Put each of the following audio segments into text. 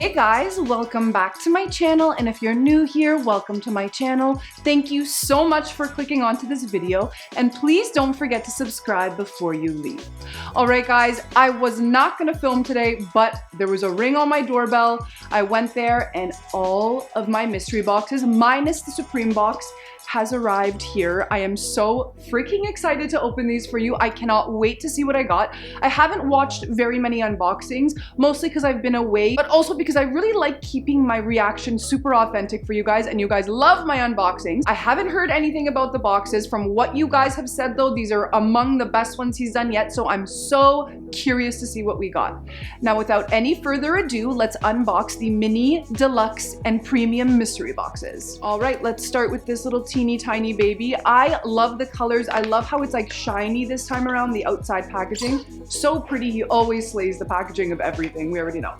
Hey guys, welcome back to my channel, and if you're new here, welcome to my channel. Thank you so much for clicking onto this video, and please don't forget to subscribe before you leave. Alright guys, I was not gonna film today, but there was a ring on my doorbell. I went there and all of my mystery boxes, minus the Supreme box, has arrived here. I am so freaking excited to open these for you. I cannot wait to see what I got. I haven't watched very many unboxings, mostly because I've been away, but also because I really like keeping my reaction super authentic for you guys, and you guys love my unboxings. I haven't heard anything about the boxes. From what you guys have said though, these are among the best ones he's done yet, so I'm so curious to see what we got. Now without any further ado, let's unbox the mini, deluxe, and premium mystery boxes. All right, let's start with this little teeny tiny baby. I love the colors. I love how it's like shiny this time around, the outside packaging. So pretty. He always slays the packaging of everything. We already know.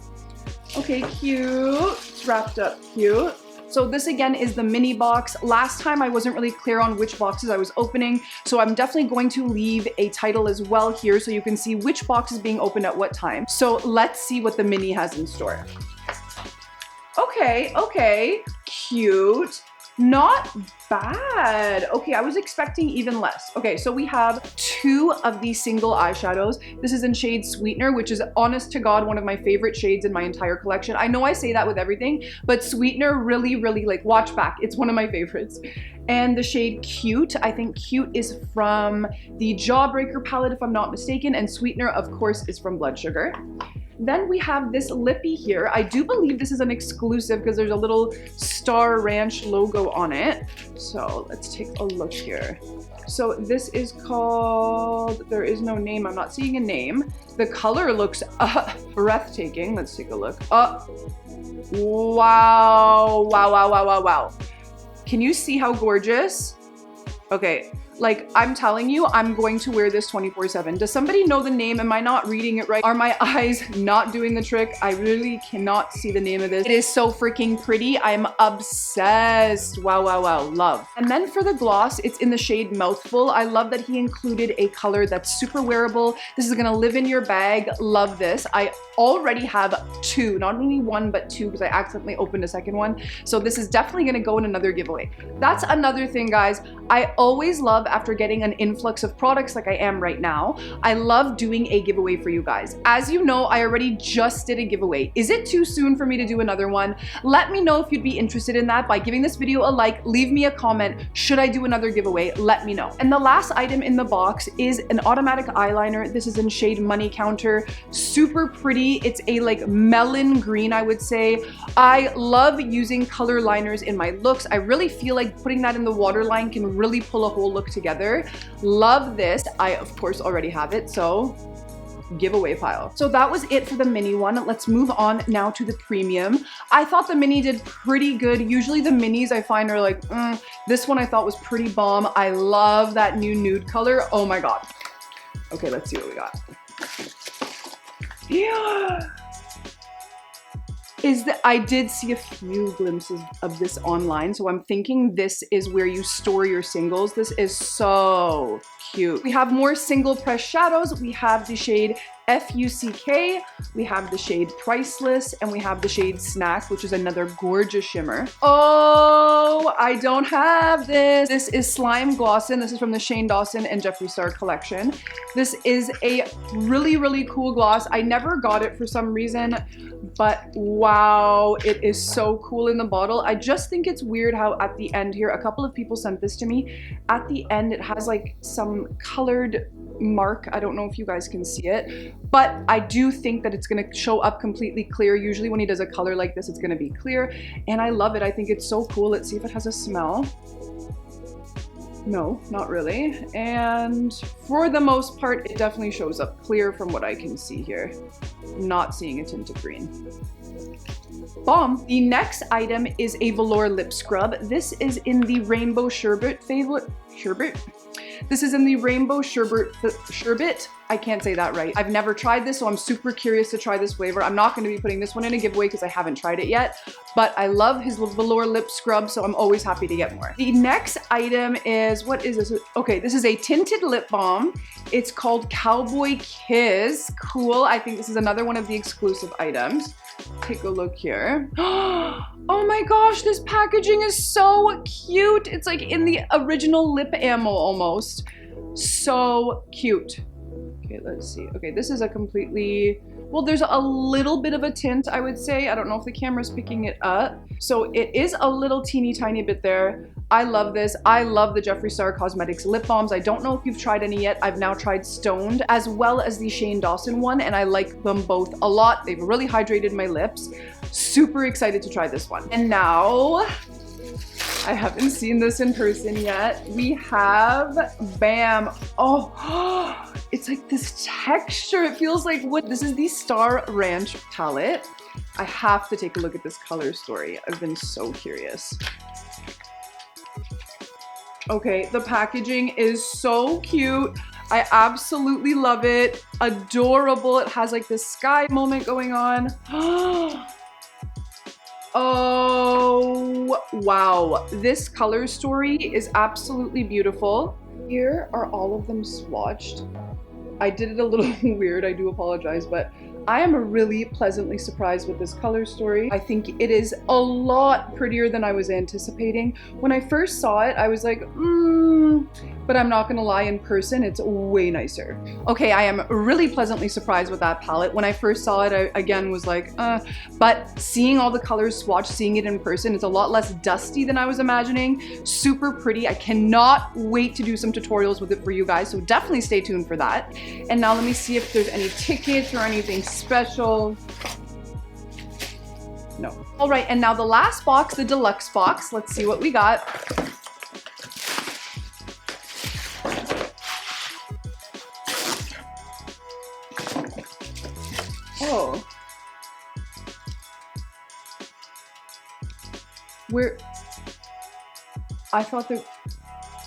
Okay, cute. It's wrapped up cute. So this again is the mini box. Last time I wasn't really clear on which boxes I was opening, so I'm definitely going to leave a title as well here so you can see which box is being opened at what time. So let's see what the mini has in store. Okay, cute. Not bad. Okay, I was expecting even less. Okay, so we have two of these single eyeshadows. This is in shade Sweetener, which is honest to God one of my favorite shades in my entire collection. I know I say that with everything, but Sweetener really, like, watch back. It's one of my favorites. And the shade Cute, I think Cute is from the Jawbreaker palette if I'm not mistaken, and Sweetener of course is from Blood Sugar. Then we have this lippy here. I do believe this is an exclusive because there's a little Star Ranch logo on it. So let's take a look here. So this is called, there is no name, I'm not seeing a name. The color looks breathtaking. Let's take a look. Wow. Can you see how gorgeous? Okay. Like, I'm telling you, I'm going to wear this 24/7. Does somebody know the name? Am I not reading it right? Are my eyes not doing the trick? I really cannot see the name of this. It is so freaking pretty. I'm obsessed. Wow, love. And then for the gloss, it's in the shade Mouthful. I love that he included a color that's super wearable. This is gonna live in your bag. Love this. I already have two, not only one, but two, because I accidentally opened a second one. So this is definitely gonna go in another giveaway. That's another thing, guys. I always love, after getting an influx of products like I am right now, I love doing a giveaway for you guys. As you know, I already just did a giveaway. Is it too soon for me to do another one? Let me know if you'd be interested in that by giving this video a like, leave me a comment. Should I do another giveaway? Let me know. And the last item in the box is an automatic eyeliner. This is in shade Money Counter. Super pretty. It's a like melon green, I would say. I love using color liners in my looks. I really feel like putting that in the waterline can really pull a whole look together. Love this. I of course already have it, so giveaway pile. So that was it for the mini one. Let's move on now to the premium. I thought the mini did pretty good. Usually the minis I find are like, this one I thought was pretty bomb. I love that new nude color. Oh my god. Okay, let's see what we got. Yeah. I did see a few glimpses of this online, so I'm thinking this is where you store your singles. This is so cute. We have more single press shadows. We have the shade FUCK, we have the shade Priceless, and we have the shade Snack, which is another gorgeous shimmer. Oh, I don't have this. This is Slime Glossin. This is from the Shane Dawson and Jeffree Star collection. This is a really cool gloss. I never got it for some reason, but wow, it is so cool in the bottle. I just think it's weird how at the end here, a couple of people sent this to me. At the end, it has like some colored mark. I don't know if you guys can see it, but I do think that it's going to show up completely clear. Usually when he does a color like this, it's going to be clear, and I love it. I think it's so cool. Let's see if it has a smell. No, not really. And for the most part, it definitely shows up clear from what I can see here. Not seeing a tint of green. Bomb. The next item is a Velour lip scrub. This is in the Rainbow Sherbet favorite. This is in the Rainbow Sherbet I can't say that right. I've never tried this, so I'm super curious to try this flavor. I'm not going to be putting this one in a giveaway because I haven't tried it yet, but I love his Velour lip scrub, so I'm always happy to get more. The next item is, what is this? Okay, this is a tinted lip balm. It's called Cowboy Kiss. Cool. I think this is another one of the exclusive items. Take a look here. Oh my gosh, this packaging is so cute. It's like in the original lip ammo almost. So cute. Okay, let's see. Okay, this is a completely, well, there's a little bit of a tint, I would say. I don't know if the camera's picking it up. So it is a little teeny tiny bit there. I love this. I love the Jeffree Star Cosmetics lip balms. I don't know if you've tried any yet. I've now tried Stoned as well as the Shane Dawson one, and I like them both a lot. They've really hydrated my lips. Super excited to try this one. And now, I haven't seen this in person yet. We have, bam. Oh, it's like this texture. It feels like wood. This is the Star Ranch palette. I have to take a look at this color story. I've been so curious. Okay, the packaging is so cute. I absolutely love it. Adorable. It has like this sky moment going on. Oh, wow. This color story is absolutely beautiful. Here are all of them swatched. I did it a little weird, I do apologize, but I am really pleasantly surprised with this color story. I think it is a lot prettier than I was anticipating. When I first saw it, I was like, but I'm not gonna lie, in person, it's way nicer. Okay, I am really pleasantly surprised with that palette. When I first saw it, I again was like, but seeing all the colors swatched, seeing it in person, it's a lot less dusty than I was imagining. Super pretty. I cannot wait to do some tutorials with it for you guys, so definitely stay tuned for that. And now let me see if there's any tickets or anything special. No. All right, and now the last box, the deluxe box. Let's see what we got. Oh. I thought there,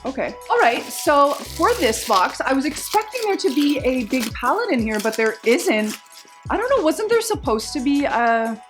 okay. All right, so for this box, I was expecting there to be a big palette in here, but there isn't. I don't know, wasn't there supposed to be a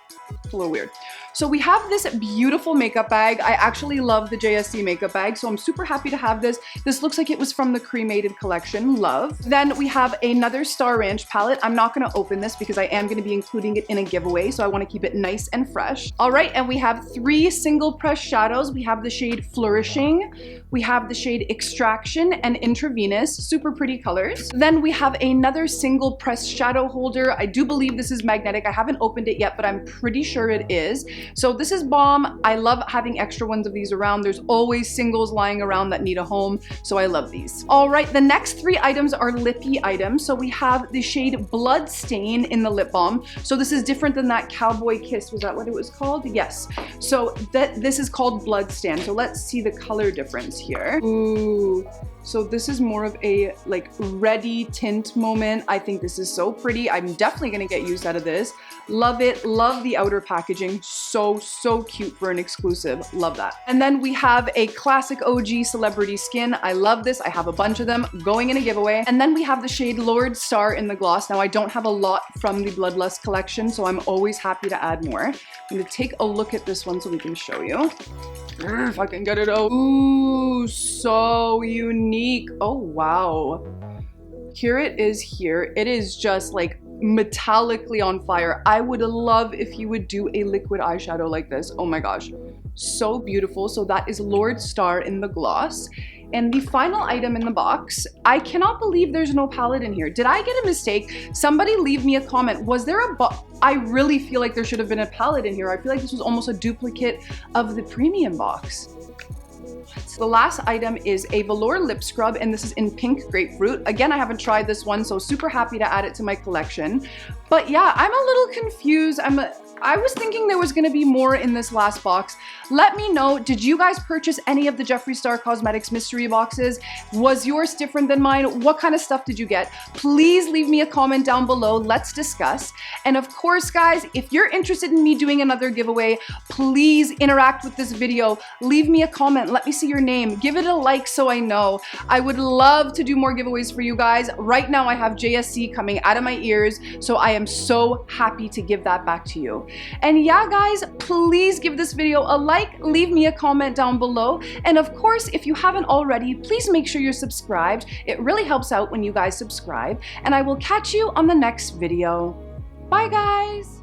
little weird. So we have this beautiful makeup bag. I actually love the JSC makeup bag, so I'm super happy to have this. This looks like it was from the Cremated collection, love. Then we have another Star Ranch palette. I'm not gonna open this because I am gonna be including it in a giveaway, so I wanna keep it nice and fresh. All right, and we have 3 single press shadows. We have the shade Flourishing, we have the shade Extraction and Intravenous, super pretty colors. Then we have another single press shadow holder. I do believe this is magnetic. I haven't opened it yet, but I'm pretty sure it is. So this is bomb. I love having extra ones of these around. There's always singles lying around that need a home, so I love these. All right, the next 3 items are lippy items. So we have the shade Bloodstain in the lip balm. So this is different than that Cowboy Kiss. Was that what it was called? Yes. So this is called Bloodstain. So let's see the color difference here. Ooh. So this is more of a like reddy tint moment. I think this is so pretty. I'm definitely gonna get use out of this. Love it, love the outer packaging. So cute for an exclusive, love that. And then we have a classic OG Celebrity Skin. I love this, I have a bunch of them going in a giveaway. And then we have the shade Lord Star in the gloss. Now I don't have a lot from the Bloodlust collection, so I'm always happy to add more. I'm gonna take a look at this one so we can show you. If I can get it out. Ooh, so unique. Oh, wow. Here it is here. It is just like metallically on fire. I would love if you would do a liquid eyeshadow like this. Oh my gosh. So beautiful. So that is Lord Star in the gloss. And the final item in the box, I cannot believe there's no palette in here. Did I get a mistake? Somebody leave me a comment. Was there a box? I really feel like there should have been a palette in here. I feel like this was almost a duplicate of the premium box. The last item is a Velour lip scrub, and this is in Pink Grapefruit. Again, I haven't tried this one, so super happy to add it to my collection. But yeah, I'm a little confused. I was thinking there was gonna be more in this last box. Let me know, did you guys purchase any of the Jeffree Star Cosmetics mystery boxes? Was yours different than mine? What kind of stuff did you get? Please leave me a comment down below. Let's discuss. And of course, guys, if you're interested in me doing another giveaway, please interact with this video. Leave me a comment. Let me see your name. Give it a like so I know. I would love to do more giveaways for you guys. Right now, I have JSC coming out of my ears, so I am so happy to give that back to you. And yeah, guys, please give this video a like, leave me a comment down below. And of course, if you haven't already, please make sure you're subscribed. It really helps out when you guys subscribe. And I will catch you on the next video. Bye, guys.